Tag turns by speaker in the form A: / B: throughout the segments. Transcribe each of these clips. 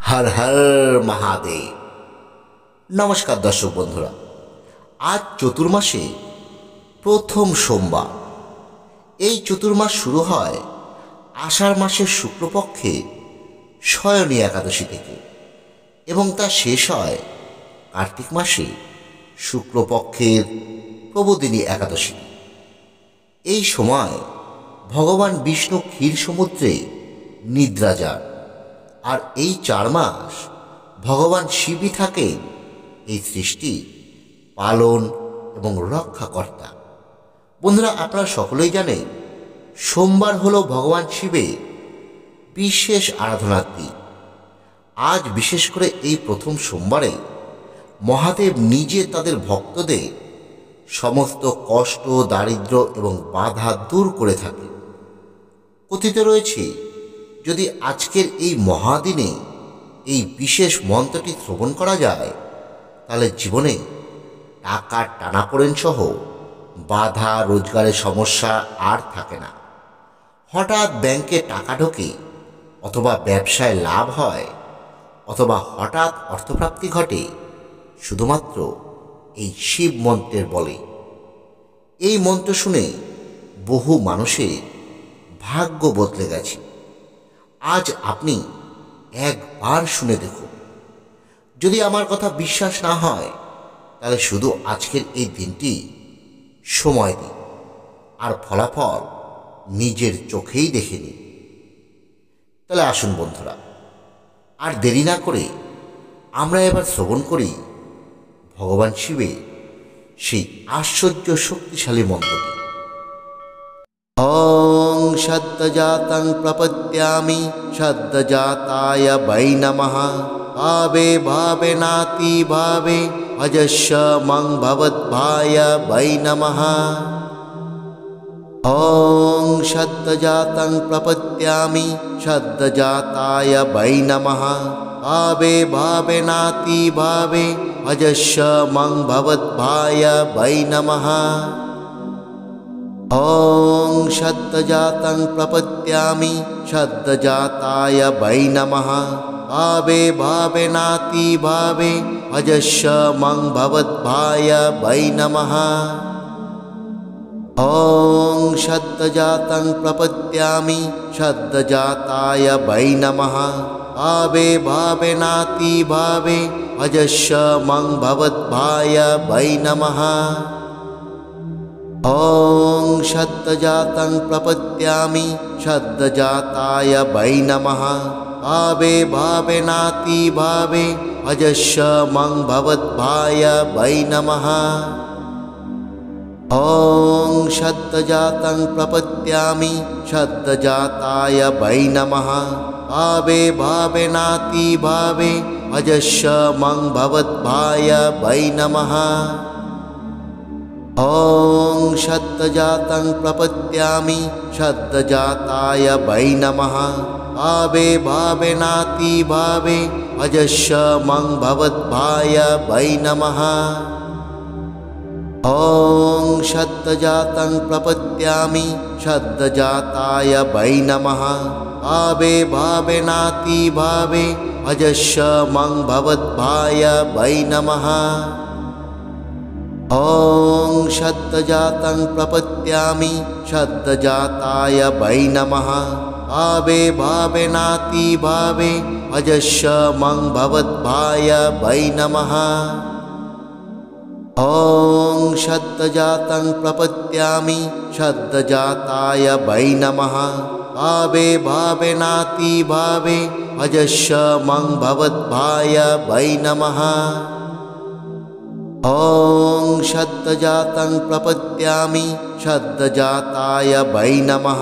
A: हर हर महादेव। नमस्कार दर्शक बंधुरा, आज चतुर्मासे प्रथम सोमवार। এই চতুর্মাস শুরু হয় আষাঢ় মাসের শুক্লপক্ষে শয়নী একাদশী থেকে এবং তা শেষ হয় কার্তিক মাসে শুক্লপক্ষের প্রবোধিনী একাদশী। এই সময় ভগবান বিষ্ণু ক্ষীর সমুদ্রে নিদ্রা যান, আর এই 4 মাস ভগবান শিবই থাকেন এই সৃষ্টি পালন এবং রক্ষাকর্তা। বন্ধুরা, আপনারা সকলেই জানেন সোমবার হলো ভগবান শিবের বিশেষ আরাধনার দিন। আজ বিশেষ করে এই প্রথম সোমবারে মহাদেব নিজে তাদের ভক্তদের সমস্ত কষ্ট, দারিদ্র্য এবং বাধা দূর করে থাকে। কথিত রয়েছে, যদি আজকের এই মহাদিনে এই বিশেষ মন্ত্রটি শ্রবণ করা যায় তাহলে জীবনে টাকার টানাপোড়েন সহ বাধা, রোজগারের সমস্যা আর থাকে না। হঠাৎ ব্যাংকে টাকা ঢোকে, অথবা ব্যবসায় লাভ হয়, অথবা হঠাৎ অর্থপ্রাপ্তি ঘটে শুধুমাত্র এই শিব মন্ত্রের বলে। এই মন্ত্র শুনে বহু মানুষের ভাগ্য বদলে গেছে। আজ আপনি একবার শুনে দেখুন। যদি আমার কথা বিশ্বাস না হয় তাহলে শুধু আজকের এই দিনটি সময় দিন, আর ফলাফল নিজের চোখেই দেখে নিন। তাহলে আসুন বন্ধুরা, আর দেরি না করে আমরা এবার শ্রবণ করি ভগবান শিবের সেই আশ্চর্য শক্তিশালী মন্ত্রটি। ওং সদ্যজাতং প্রপদ্যামি সদ্যজাতায় বৈ নমঃ। ভাবে ভাবে নাতি ভাবে ভজস্য মং ভবদ্ভায় বৈ নমঃ। ওং সদ্যজাতং প্রপদ্যামি সদ্যজাতায় বৈ নমঃ। ভাবে ভাবে নাতি ভাবে ভজস্য মং ভবদ্ভায় বৈ নমঃ। ওং সদ্যজাতং প্রপদ্যামি সদ্যজাতায় বৈ নমঃ। ভাবে ভাবে নাতি ভাবে ভজস্য মং ভবদ্ভায় বৈ নমঃ। ওং সদ্যজাতং প্রপদ্যামি সদ্যজাতায় বৈ নমঃ। ভাবে ভাবে নাতি ভাবে ভজস্য মং ভবদ্ভায় বৈ নমঃ। ওং সদ্যজাতং প্রপদ্যামি সদ্যজাতায় বৈ নমঃ। ভাবে ভাবে নাতি ভাবে ভজস্য মং ভবদ্ভায় বৈ নমঃ। ওং সদ্যজাতং প্রপদ্যামি সদ্যজাতায় বৈ নমঃ। ভাবে ভাবে নাতি ভাবে ভজস্য মং ভবদ্ভায় বৈ নমঃ। ওং সদ্যজাতং প্রপদ্যামি সদ্যজাতায় বৈ নমঃ। ভাবে ভাবে নাতি ভাবে ভজস্য মং ভবদ্ভায় বৈ নমঃ। ওং সদ্যজাতং প্রপদ্যামি সদ্যজাতায় বৈ নমঃ। ভাবে ভাবে নাতি ভাবে ভজস্য মং ভবদ্ভায় বৈ নমঃ। ওং সদ্যজাতং প্রপদ্যামি সদ্যজাতায় বৈ নমঃ। ভাবে ভাবে নাতি ভাবে ভজস্য মং ভবদ্ভায় বৈ নমঃ। ওং সদ্যজাতং প্রপদ্যামি সদ্যজাতায় বৈ নমঃ। ভাবে ভাবে নাতি ভাবে ভজস্য মং ভবদ্ভায় বৈ নমঃ। ওং সদ্যজাতং প্রপদ্যামি সদ্যজাতায় বৈ নমঃ।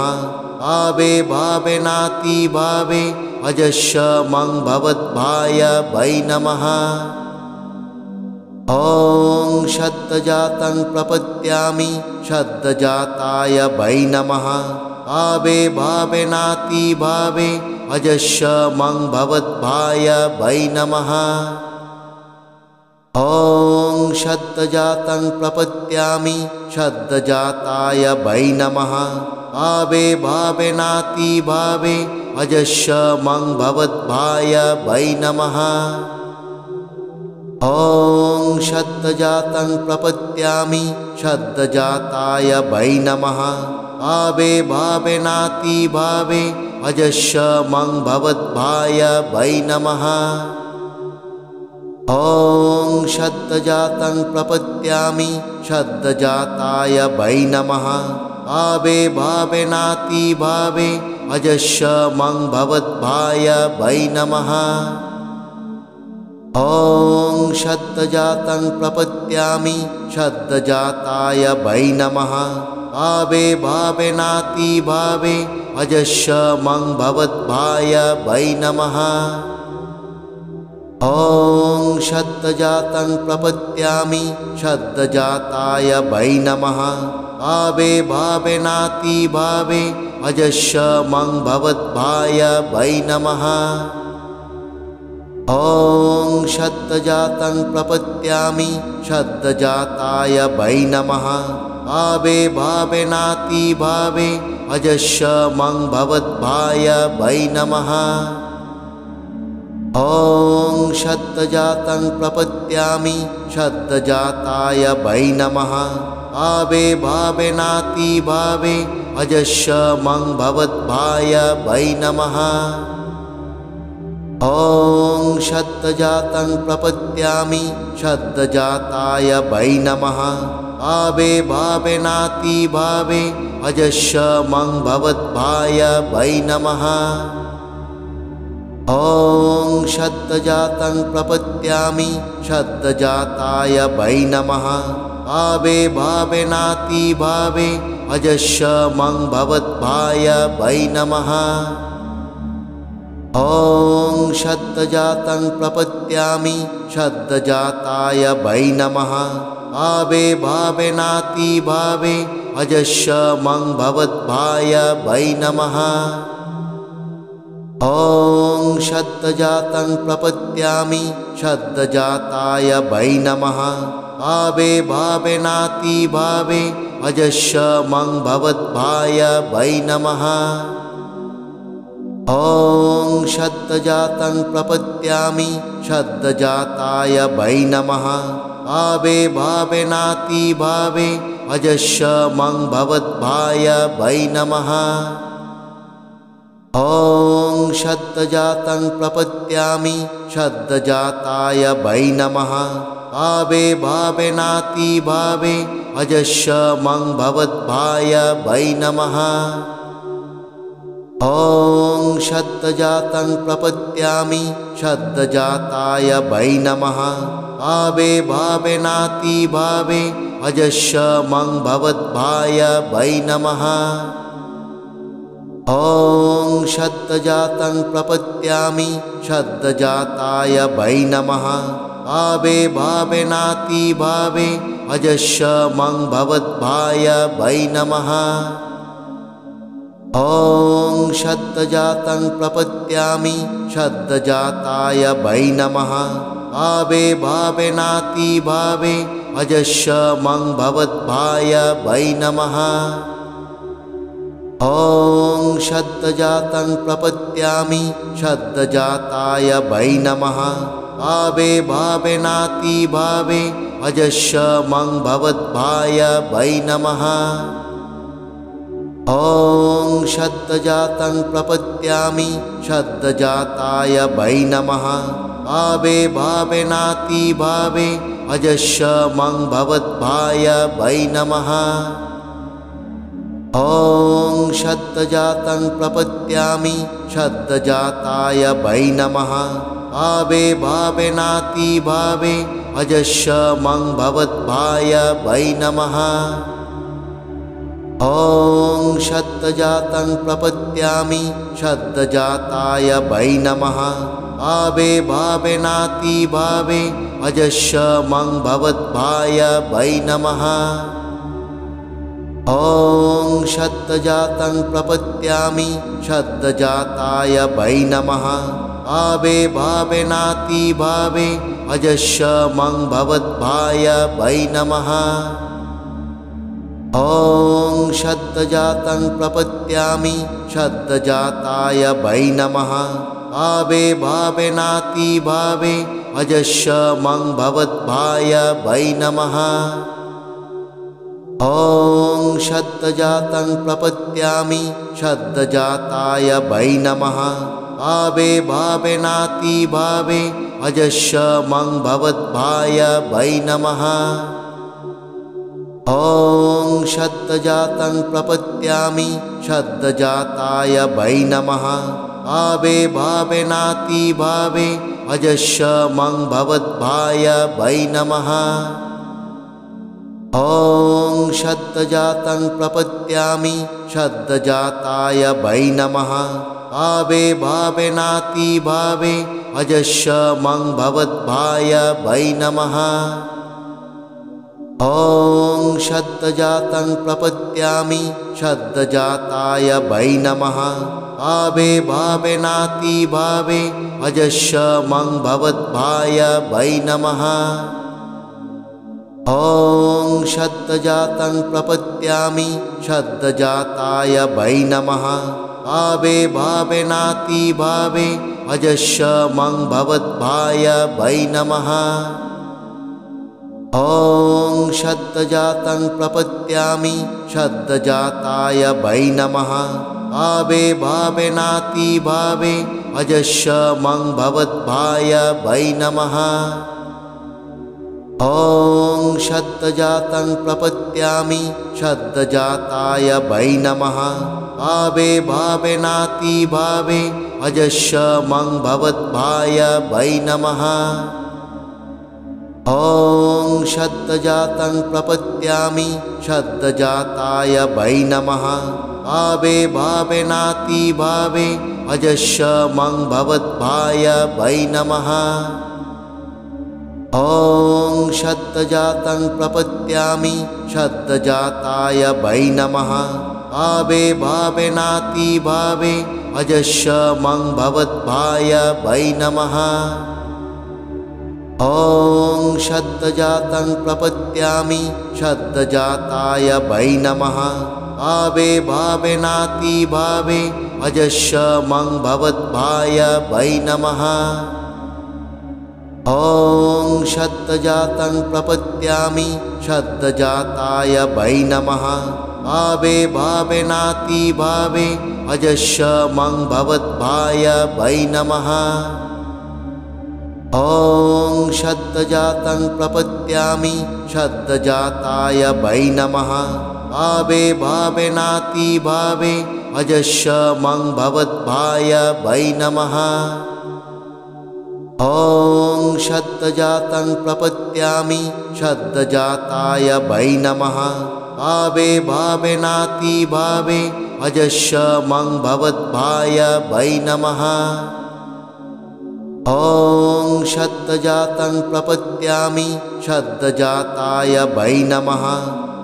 A: ভাবে ভাবে নাতি ভাবে ভজস্য মং ভবদ্ভায় বৈ নমঃ। ওং সদ্যজাতং প্রপদ্যামি সদ্যজাতায় বৈ নমঃ। ভাবে ভাবে নাতি ভাবে ভজস্য মং ভবদ্ভায় বৈ নমঃ। ওং সদ্যজাতং প্রপদ্যামি সদ্যজাতায় বৈ নমঃ। ভাবে ভাবে নাতি ভাবে भजस्व मं भवद्भाय वै नमः। ॐ शब्दजातं प्रपद्यामि शब्दजाताय वै नमः। भावे भावेनाति भावे भजस्व मं भवद्भाय वै नमः। ॐ शब्दजातं प्रपद्यामि शब्दजाताय वै नमः। भावे भावेनाति भावे भजस्व मं भवद्भाय वै नमः। ॐ शब्दजातं प्रपद्यामि शब्दजाताय वै नमः। भावे भावेनाति भावे भजस्व मं भवद्भाय वै नमः। ॐ शब्दजातं प्रपद्यामि शब्दजाताय वै नमः। भावे भावेनाति भावे भजस्व मं भवद्भाय वै नमः। ॐ शब्दजातं प्रपद्यामि शब्दजाताय वै नमः। भावे भावेनाति भावे भजस्व मं भवद्भाय वै नमः। ॐ शब्दजातं प्रपद्यामि शब्दजाताय वै नमः। भावे भावेनाति भावे भजस्व मं भवद्भाय वै नमः। ॐ शब्दजातं प्रपद्यामि शब्दजाताय वै नमः। भावे भावेनाति भावे भजस्व मं भवद्भाय वै नमः। ॐ शब्दजातं प्रपद्यामि शब्दजाताय वै नमः। भावे भावेनाति भावे भजस्व मं भवद्भाय वै नमः। ॐ शब्दजातं प्रपद्यामि शब्दजाताय वै नमः। भावे भावेनाति भावे भजस्व मं भवद्भाय वै नमः। ॐ शब्दजातं प्रपद्यामि शब्दजाताय वै नमः। भावे भावेनाति भावे भजस्व मं भवद्भाय वै नमः। ॐ शब्दजातं प्रपद्यामि शब्दजाताय वै नमः। भावे भावेनाति भावे भजस्व मं भवद्भाय वै नमः। ॐ शब्दजातं प्रपद्यामि शब्दजाताय वै नमः। भावे भावेनाति भावे भजस्व मं भवद्भाय वै नमः। ॐ शब्दजातं प्रपद्यामि शब्दजाताय वै नमः। भावे भावेनाति भावे भजस्व मं भवद्भाय वै नमः। ॐ शब्दजातं प्रपद्यामि शब्दजाताय वै नमः। भावे भावेनाति भावे भजस्व मं भवद्भाय वै नमः। ॐ शब्दजातं प्रपद्यामि शब्दजाताय वै नमः। भावे भावेनाति भावे भजस्व मं भवद्भाय वै नमः। ॐ शब्दजातं प्रपद्यामि शब्दजाताय वै नमः। भावे भावेनाति भावे भजस्व मं भवद्भाय वै नमः। ॐ शब्दजातं प्रपद्यामि शब्दजाताय वै नमः। भावे भावेनाति भावे भजस्व मं भवद्भाय वै नमः। ॐ शब्दजातं प्रपद्यामि शब्दजाताय वै नमः। भावे भावेनाति भावे भजस्व मं भवद्भाय वै नमः। ॐ शब्दजातं प्रपद्यामि शब्दजाताय वै नमः। भावे भावेनाति भावे भजस्व मं भवद्भाय वै नमः। ॐ शब्दजातं प्रपद्यामि शब्दजाताय वै नमः। भावे भावेनाति भावे भजस्व मं भवद्भाय वै नमः। ॐ श्रद्धजातं प्रपद्यामि श्रद्धजाताय वै नमः। भावे भावे नाति भावे अजस्रमं भवद्भाय वै नमः। ॐ श्रद्धजातं प्रपद्यामि श्रद्धजाताय वै नमः। भावे भावे नाति भावे अजस्रमं भवद्भाय वै नमः। ॐ श्रद्धजातं प्रपद्यामि श्रद्धजाताय वै नमः। भावे भावे नाति भावे अजस्रमं भवद्भाय वै नमः। ॐ श्रद्धजातं प्रपद्यामि श्रद्धजाताय वै नमः। भावे भावे नाति भावे अजस्रमं भवद्भाय वै नमः। ॐ श्रद्धजातं प्रपद्यामि श्रद्धजाताय वै नमः। भावे भावे नाति भावे अजस्रमं भवद्भाय वै नमः। ॐ श्रद्धजातं प्रपद्यामि श्रद्धजाताय वै नमः। भावे भावे नाति भावे अजस्रमं भवद्भाय वै नमः। ॐ श्रद्धजातं प्रपद्यामि श्रद्धजाताय वै नमः। भावे भावे नाति भावे अजस्रमं भवद्भाय वै नमः। ॐ श्रद्धजातं प्रपद्यामि श्रद्धजाताय वै नमः। भावे भावे नाति भावे अजस्रमं भवद्भाय वै नमः। ॐ श्रद्धजातं प्रपद्यामि श्रद्धजाताय वै नमः। भावे भावे नाति भावे अजस्रमं भवद्भाय वै नमः। ॐ श्रद्धजातं प्रपद्यामि श्रद्धजाताय वै नमः। भावे भावे नाति भावे अजस्रमं भवद्भाय वै नमः। ॐ श्रद्धजातं प्रपद्यामि श्रद्धजाताय वै नमः। भावे भावे नाति भावे अजस्रमं भवद्भाय वै नमः। ॐ श्रद्धजातं प्रपद्यामि श्रद्धजाताय वै नमः। भावे भावे नाति भावे अजस्रमं भवद्भाय वै नमः। ॐ श्रद्धजातं प्रपद्यामि श्रद्धजाताय वै नमः। भावे भावे नाति भावे अजस्रमं भवद्भाय वै नमः। ॐ श्रद्धजातं प्रपद्यामि श्रद्धजाताय वै नमः। भावे भावे नाति भावे अजस्रमं भवद्भाय वै नमः। ॐ श्रद्धजातं प्रपद्यामि श्रद्धजाताय वै नमः।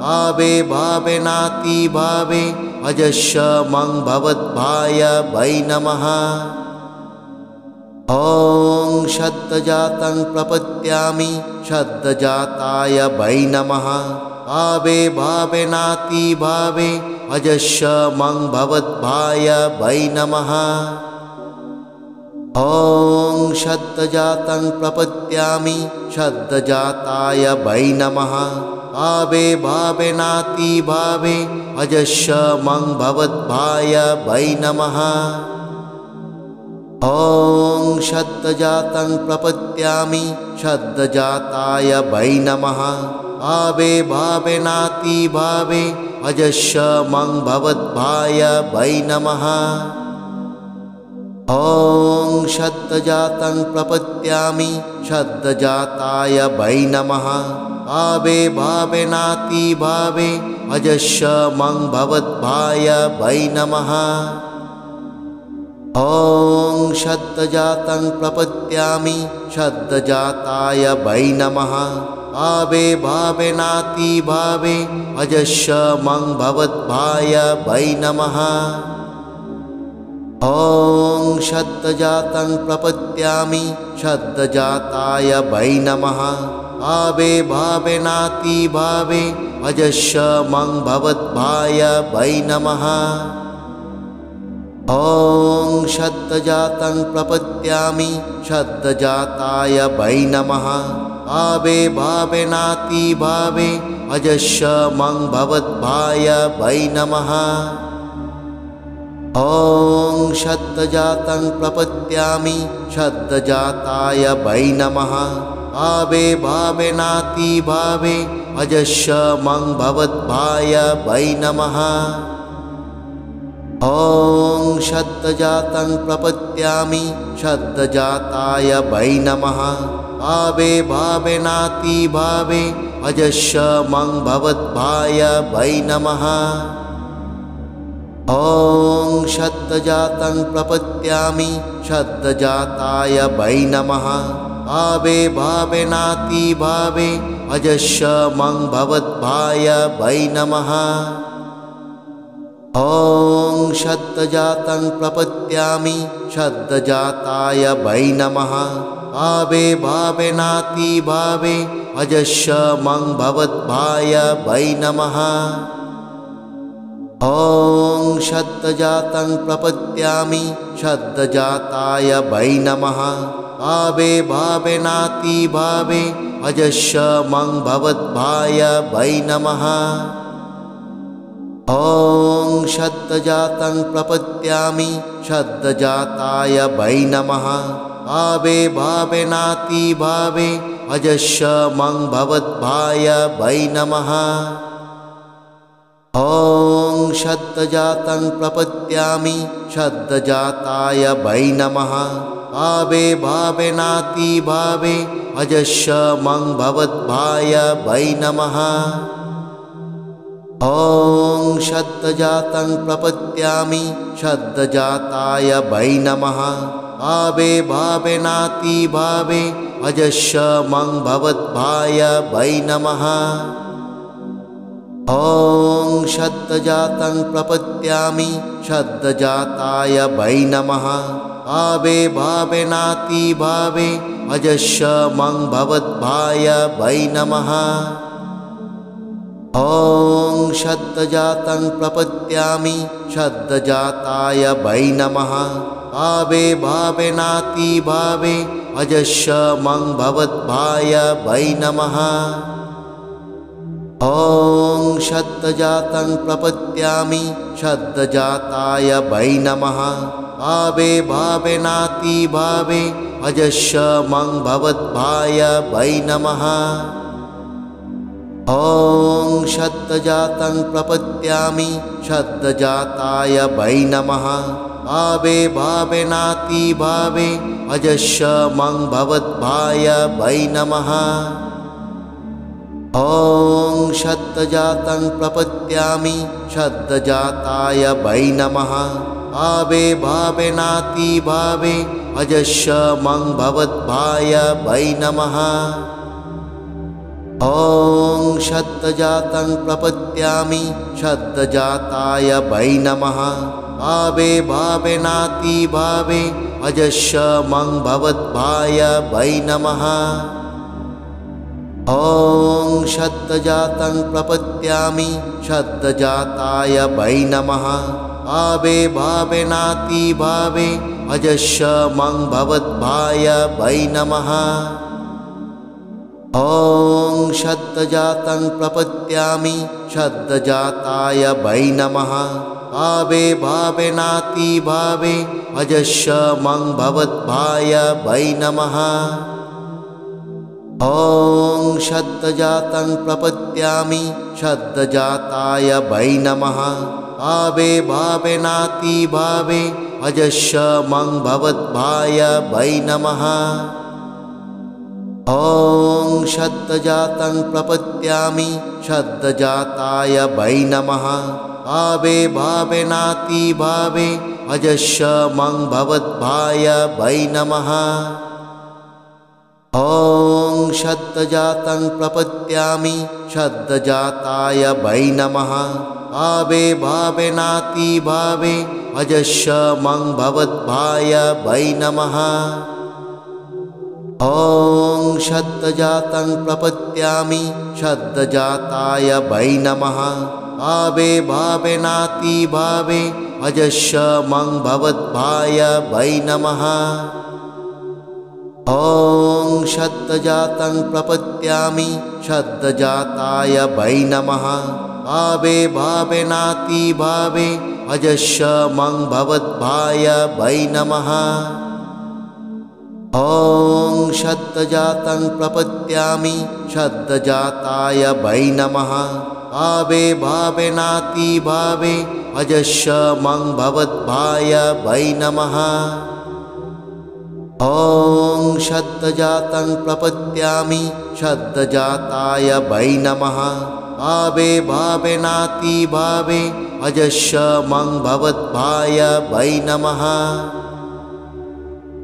A: भावे भावे नाति भावे अजस्रमं भवद्भाय वै नमः। ॐ श्रद्धजातं प्रपद्यामि श्रद्धजाताय वै नमः। भावे भावे नाति भावे अजस्रमं भवद्भाय वै नमः। ॐ श्रद्धजातं प्रपद्यामि श्रद्धजाताय वै नमः। भावे भावे नाति भावे अजस्रमं भवद्भाय वै नमः। ॐ श्रद्धजातं प्रपद्यामि श्रद्धजाताय वै नमः। भावे भावे नाति भावे अजस्रमं भवद्भाय वै नमः। ॐ श्रद्धजातं प्रपद्यामि श्रद्धजाताय वै नमः। भावे भावे नाति भावे अजस्रमं भवद्भाय वै नमः। ॐ श्रद्धजातं प्रपद्यामि श्रद्धजाताय वै नमः। भावे भावे नाति भावे अजस्रमं भवद्भाय वै नमः। ॐ श्रद्धजातं प्रपद्यामि श्रद्धजाताय वै नमः। भावे भावे नाति भावे भजस्व मं भवद्भाय वै नमः। ॐ श्रद्धजातं प्रपद्यामि श्रद्धजाताय वै नमः। भावे भावेनातिभावे भजस्व मं भवद्भाय वै नमः। ॐ श्रद्धजातं प्रपद्यामि श्रद्धजाताय वै नमः। भावे भावेनातिभावे भजस्व मं भवद्भाय वै नमः। ॐ श्रद्धजातं प्रपद्यामि श्रद्धजाताय वै नमः। भावे भावेनातिभावे भजस्व मं भवद्भाय वै नमः। ॐ श्रद्धजातं प्रपद्यामि श्रद्धजाताय वै नमः। भावे भावेनातिभावे भजस्व मं भवद्भाय वै नमः। ॐ श्रद्धजातं प्रपद्यामि श्रद्धजाताय वै नमः। भावे भावेनातिभावे भजस्व मं भवद्भाय वै नमः। ॐ श्रद्धजातं प्रपद्यामि श्रद्धजाताय वै नमः। भावे भावेनातिभावे भजस्व मं भवद्भाय वै नमः। ॐ श्रद्धजातं प्रपद्यामि श्रद्धजाताय वै नमः। भावे भावेनातिभावे भजस्व मं भवद्भाय वै नमः। ॐ श्रद्धजातं प्रपद्यामि श्रद्धजाताय वै नमः। भावे भावेनातिभावे भजस्व मं भवद्भाय वै नमः। ॐ श्रद्धजातं प्रपद्यामि श्रद्धजाताय वै नमः। भावे भावेनातिभावे भजस्व मं भवद्भाय वै नमः। ॐ श्रद्धजातं प्रपद्यामि श्रद्धजाताय वै नमः। भावे भावेनातिभावे भजस्व मं भवद्भाय वै नमः। ॐ श्रद्धजातं प्रपद्यामि श्रद्धजाताय वै नमः। भावे भावेनातिभावे भजस्व मं भवद्भाय वै नमः। ॐ श्रद्धजातं प्रपद्यामि श्रद्धजाताय वै नमः। भावे भावेनातिभावे भजस्व मं भवद्भाय वै नमः। ॐ श्रद्धजातं प्रपद्यामि श्रद्धजाताय वै नमः। भावे भावेनातिभावे भजस्व मं भवद्भाय वै नमः। ॐ श्रद्धजातं प्रपद्यामि श्रद्धजाताय वै नमः। भावे भावेनातिभावे भजस्व मं भवद्भाय वै नमः। ॐ श्रद्धजातं प्रपद्यामि श्रद्धजाताय वै नमः। भावे भावेनातिभावे भजस्व मं भवद्भाय वै नमः। ॐ श्रद्धजातं प्रपद्यामि श्रद्धजाताय वै नमः। भावे भावेनातिभावे भजस्व मं भवद्भाय वै नमः। ॐ श्रद्धजातं प्रपद्यामि श्रद्धजाताय वै नमः। भावे भावेनातिभावे भजस्व मं भवद्भाय वै नमः। ॐ श्रद्धजातं प्रपद्यामि श्रद्धजाताय वै नमः। भावे भावेनातिभावे भजस्व मं भवद्भाय वै नमः। ॐ श्रद्धजातं प्रपद्यामि श्रद्धजाताय वै नमः। भावे भावेनातिभावे भजस्व मं भवद्भाय वै नमः। ॐ श्रद्धजातं प्रपद्यामि श्रद्धजाताय वै नमः। भावे भावेनातिभावे भजस्व मं भवद्भाय वै नमः। ॐ शब्दजातं प्रपद्यामि शब्दजाताय वै नमः भावे भावेनाति भावे अजस्रमं भवद्भाय वै नमः ॐ शब्दजातं प्रपद्यामि शब्दजाताय वै नमः भावे भावेनाति भावे अजस्रमं भवद्भाय वै नमः ॐ शब्दजातं प्रपद्यामि शब्दजाताय वै नमः भावे भावेनाति भावे अजस्रमं भवद्भाय वै नमः ॐ शब्दजातं प्रपद्यामि शब्दजाताय वै नमः भावे भावेनाति भावे अजस्रमं भवद्भाय वै नमः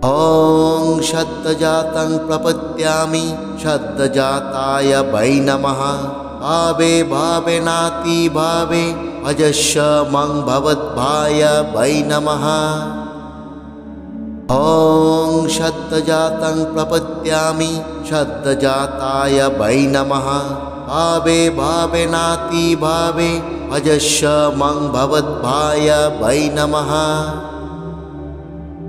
A: ॐ शब्दजातं प्रपद्यामि शब्दजाताय वै नमः भावे भावेनाति भावे अजस्रमं भवद्भाय वै नमः ॐ शब्दजातं प्रपद्यामि शब्दजाताय वै नमः भावे भावेनाति भावे अजस्रमं भवद्भाय वै नमः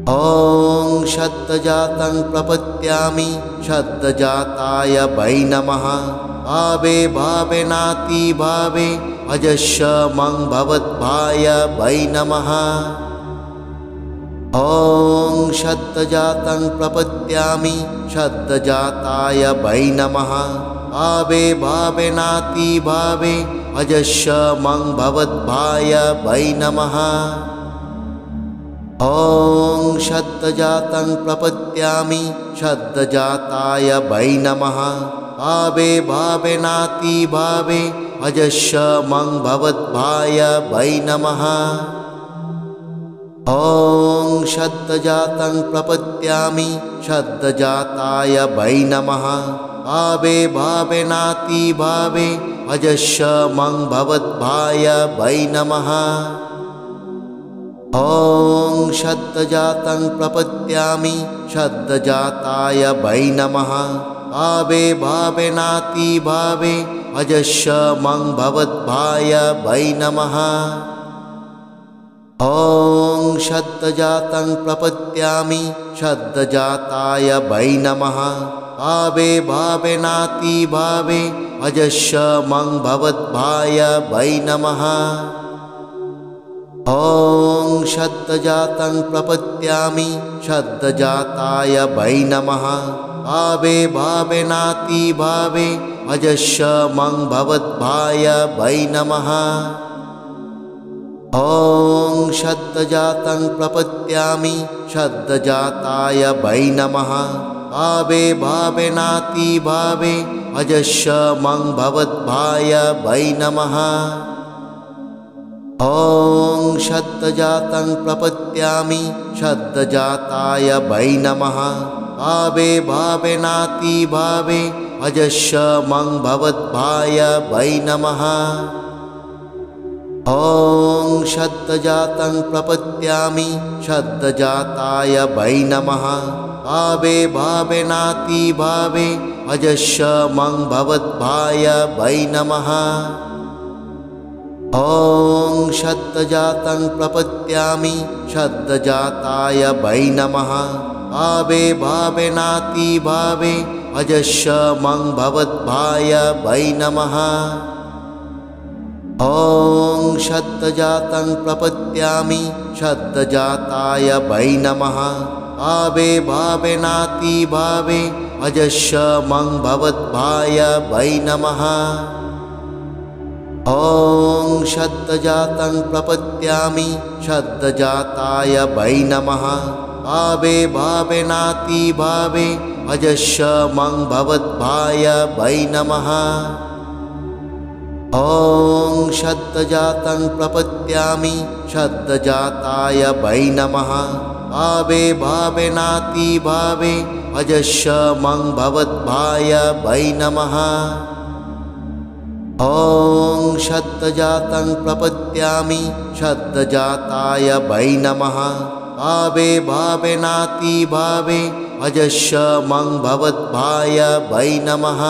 A: ॐ शब्दजातं प्रपद्यामि शब्दजाताय वै नमः भावे भावेनाति भावे अजस्रमं भवद्भाय वै नमः ॐ शब्दजातं प्रपद्यामि शब्दजाताय वै नमः भावे भावेनाति भावे अजस्रमं भवद्भाय वै नमः ॐ शब्दजातं प्रपद्यामि शब्दजाताय वै नमः भावे भावेनाति भावे अजस्रमं भवद्भाय वै नमः ॐ शब्दजातं प्रपद्यामि शब्दजाताय वै नमः भावे भावेनाति भावे अजस्रमं भवद्भाय वै नमः ॐ शब्दजातं प्रपद्यामि शब्दजाताय वै नमः भावे भावेनाति भावे अजस्रमं भवद्भाय वै नमः ॐ शब्दजातं प्रपद्यामि शब्दजाताय वै नमः भावे भावेनाति भावे अजस्रमं भवद्भाय वै नमः ॐ शब्दजातं प्रपद्यामि शब्दजाताय वै नमः भावे भावेनाति भावे अजस्रमं भवद्भाय वै नमः ॐ शब्दजातं प्रपद्यामि शब्दजाताय वै नमः भावे भावेनाति भावे अजस्रमं भवद्भाय वै नमः ॐ शब्दजातं प्रपद्यामि शब्दजाताय वै नमः भावे भावेनाति भावे अजस्रमं भवद्भाय वै नमः ॐ शब्दजातं प्रपद्यामि शब्दजाताय वै नमः भावे भावेनाति भावे अजस्रमं भवद्भाय वै नमः ॐ शब्दजातं प्रपद्यामि शब्दजाताय वै नमः भावे भावेनाति भावे अजस्रमं भवद्भाय वै नमः ॐ शब्दजातं प्रपद्यामि शब्दजाताय वै नमः भावे भावेनाति भावे अजस्रमं भवद्भाय वै नमः ॐ शब्दजातं प्रपद्यामि शब्दजाताय वै नमः भावे भावेनाति भावे अजस्रमं भवद्भाय वै नमः ॐ शब्दजातं प्रपद्यामि शब्दजाताय वै नमः भावे भावेनाति भावे अजस्रमं भवद्भाय वै नमः ॐ शब्दजातं प्रपद्यामि शब्दजाताय वै नमः भावे भावेनाति भावे भजस्व मं भवद्भाय वै नमः।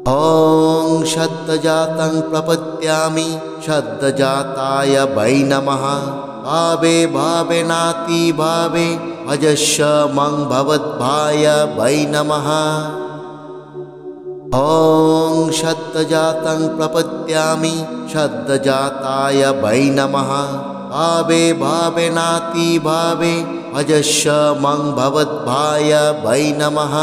A: ॐ श्रद्धजातं प्रपद्यामि श्रद्धजाताय वै नमः। भावे भावेनातिभावे भजस्व मं भवद्भाय वै नमः। ॐ श्रद्धजातं प्रपद्यामि श्रद्धजाताय वै नमः। भावे भावेनातिभावे भजस्व मं भवद्भाय वै नमः।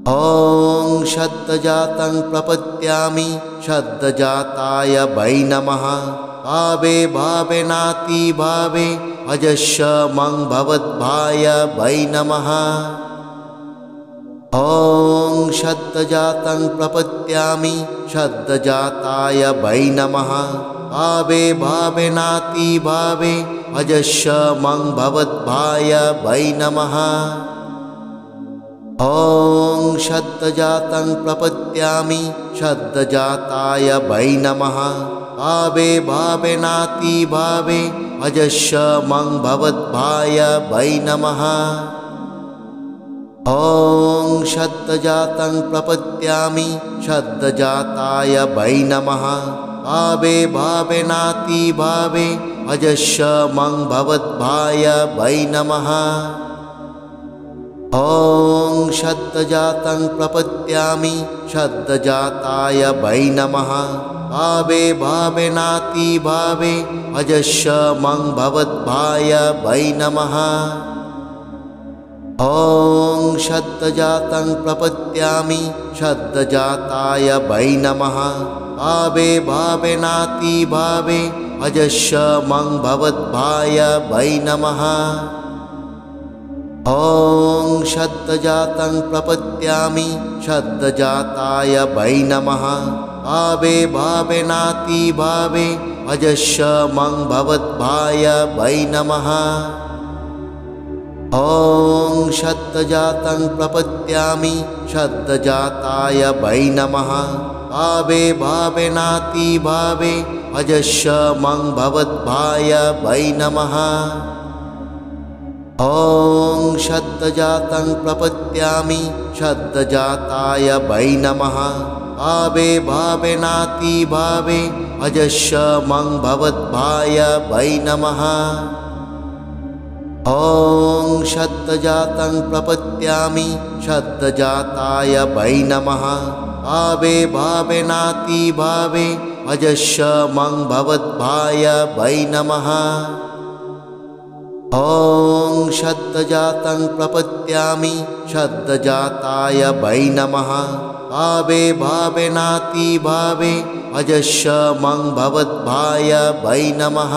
A: ॐ श्रद्धजातं प्रपद्यामि श्रद्धजाताय वै नमः। भावे भावेनातिभावे भजस्व मं भवद्भाय वै नमः। ॐ श्रद्धजातं प्रपद्यामि श्रद्धजाताय वै नमः। भावे भावेनातिभावे भजस्व मं भवद्भाय वै नमः। ॐ श्रद्धजातं प्रपद्यामि श्रद्धजाताय वै नमः। भावे भावेनातिभावे भजस्व मं भवद्भाय वै नमः। ॐ श्रद्धजातं प्रपद्यामि श्रद्धजाताय वै नमः। भावे भावेनातिभावे भजस्व मं भवद्भाय वै नमः। ॐ श्रद्धजातं प्रपद्यामि श्रद्धजाताय वै नमः। भावे भावेनातिभावे भजस्व मं भवद्भाय वै नमः। ॐ श्रद्धजातं प्रपद्यामि श्रद्धजाताय वै नमः। भावे भावेनातिभावे भजस्व मं भवद्भाय वै नमः। ॐ श्रद्धजातं प्रपद्यामि श्रद्धजाताय वै नमः। भावे भावेनातिभावे भजस्व मं भवद्भाय वै नमः। ॐ श्रद्धजातं प्रपद्यामि श्रद्धजाताय वै नमः। भावे भावेनातिभावे भजस्व मं भवद्भाय वै नमः। ॐ श्रद्धजातं प्रपद्यामि श्रद्धजाताय वै नमः। भावे भावेनातिभावे भजस्व मं भवद्भाय वै नमः। ॐ श्रद्धजातं प्रपद्यामि श्रद्धजाताय वै नमः। भावे भावेनातिभावे भजस्व मं भवद्भाय वै नमः। ॐ श्रद्धजातं प्रपद्यामि श्रद्धजाताय वै नमः। भावे भावेनातिभावे भजस्व मं भवद्भाय वै नमः।